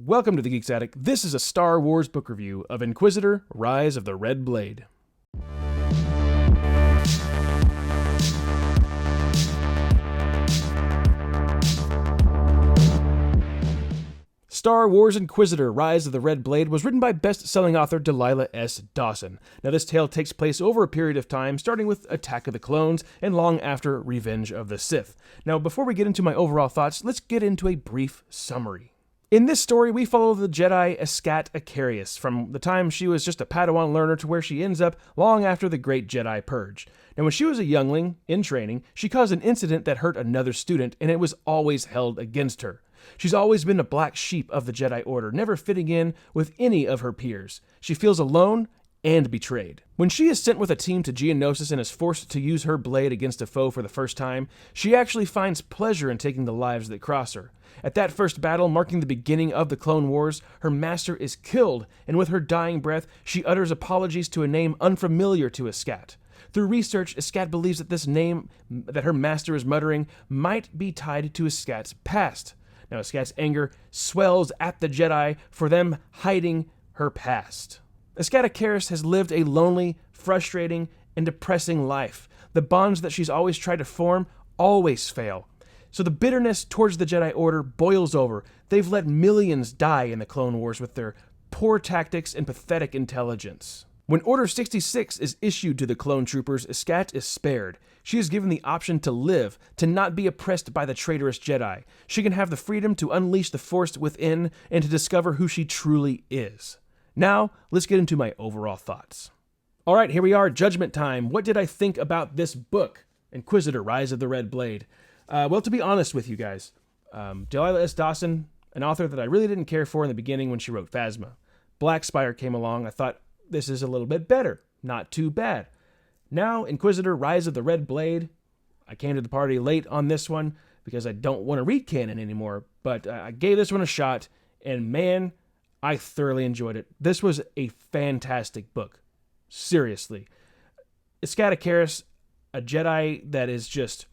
Welcome to the Geeks Attic. This is a Star Wars book review of Inquisitor, Rise of the Red Blade. Star Wars Inquisitor, Rise of the Red Blade was written by best-selling author Delila S. Dawson. Now, this tale takes place over a period of time, starting with Attack of the Clones and long after Revenge of the Sith. Now, before we get into my overall thoughts, let's get into a brief summary. In this story, we follow the Jedi Ascat Acarius from the time she was just a Padawan learner to where she ends up long after the Great Jedi Purge. Now, when she was a youngling, in training, she caused an incident that hurt another student, and it was always held against her. She's always been a black sheep of the Jedi Order, never fitting in with any of her peers. She feels alone and betrayed. When she is sent with a team to Geonosis and is forced to use her blade against a foe for the first time, she actually finds pleasure in taking the lives that cross her. At that first battle, marking the beginning of the Clone Wars, her master is killed, and with her dying breath, she utters apologies to a name unfamiliar to Ascat. Through research, Ascat believes that this name that her master is muttering might be tied to Ascat's past. Now, Ascat's anger swells at the Jedi for them hiding her past. Ascat Acarius has lived a lonely, frustrating, and depressing life. The bonds that she's always tried to form always fail. So the bitterness towards the Jedi Order boils over. They've let millions die in the Clone Wars with their poor tactics and pathetic intelligence. When Order 66 is issued to the clone troopers, Ascat is spared. She is given the option to live, to not be oppressed by the traitorous Jedi. She can have the freedom to unleash the Force within and to discover who she truly is. Now, let's get into my overall thoughts. All right, here we are, judgment time. What did I think about this book, Inquisitor, Rise of the Red Blade? Well, to be honest with you guys, Delila S. Dawson, an author that I really didn't care for in the beginning when she wrote Phasma. Black Spire came along. I thought, this is a little bit better. Not too bad. Now, Inquisitor, Rise of the Red Blade. I came to the party late on this one because I don't want to read canon anymore, but I gave this one a shot, and man, I thoroughly enjoyed it. This was a fantastic book. Seriously. Ascat Acarius, a Jedi that is just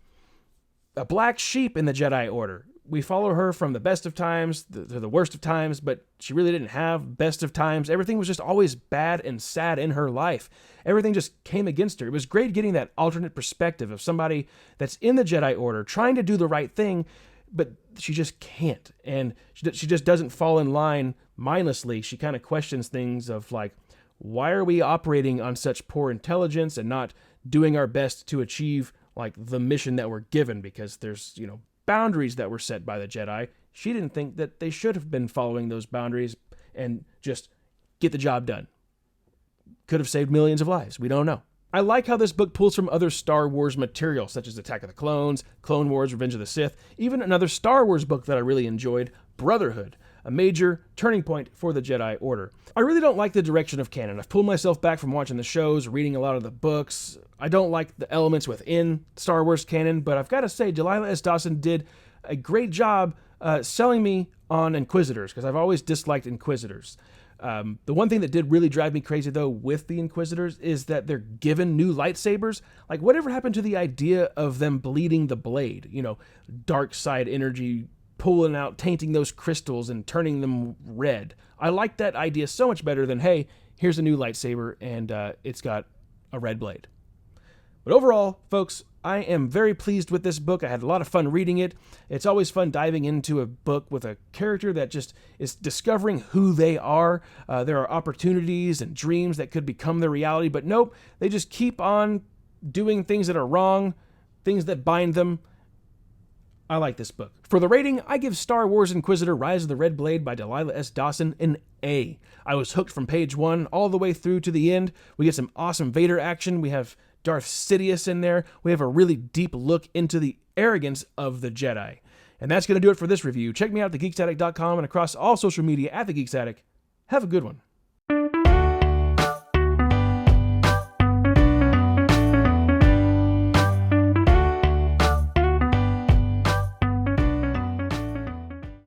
a black sheep in the Jedi Order. We follow her from the best of times to the worst of times, but she really didn't have best of times. Everything was just always bad and sad in her life. Everything just came against her. It was great getting that alternate perspective of somebody that's in the Jedi Order trying to do the right thing, but she just can't. And she just doesn't fall in line mindlessly. She kind of questions things of like, why are we operating on such poor intelligence and not doing our best to achieve like the mission that we're given? Because there's, boundaries that were set by the Jedi. She didn't think that they should have been following those boundaries and just get the job done. Could have saved millions of lives. We don't know. I like how this book pulls from other Star Wars material, such as Attack of the Clones, Clone Wars, Revenge of the Sith, even another Star Wars book that I really enjoyed, Brotherhood, a major turning point for the Jedi Order. I really don't like the direction of canon. I've pulled myself back from watching the shows, reading a lot of the books. I don't like the elements within Star Wars canon, but I've got to say, Delila S. Dawson did a great job selling me on Inquisitors, because I've always disliked Inquisitors. The one thing that did really drive me crazy, though, with the Inquisitors is that they're given new lightsabers. Like, whatever happened to the idea of them bleeding the blade? Dark side energy pulling out, tainting those crystals and turning them red. I like that idea so much better than, hey, here's a new lightsaber and it's got a red blade. But overall, folks, I am very pleased with this book. I had a lot of fun reading it. It's always fun diving into a book with a character that just is discovering who they are. There are opportunities and dreams that could become their reality, but nope, they just keep on doing things that are wrong, things that bind them. I like this book. For the rating, I give Star Wars Inquisitor, Rise of the Red Blade by Delila S. Dawson an A. I was hooked from page 1 all the way through to the end. We get some awesome Vader action. We have Darth Sidious in there. We have a really deep look into the arrogance of the Jedi. And that's going to do it for this review. Check me out at thegeekstatic.com and across all social media at The Geeks Attic. Have a good one.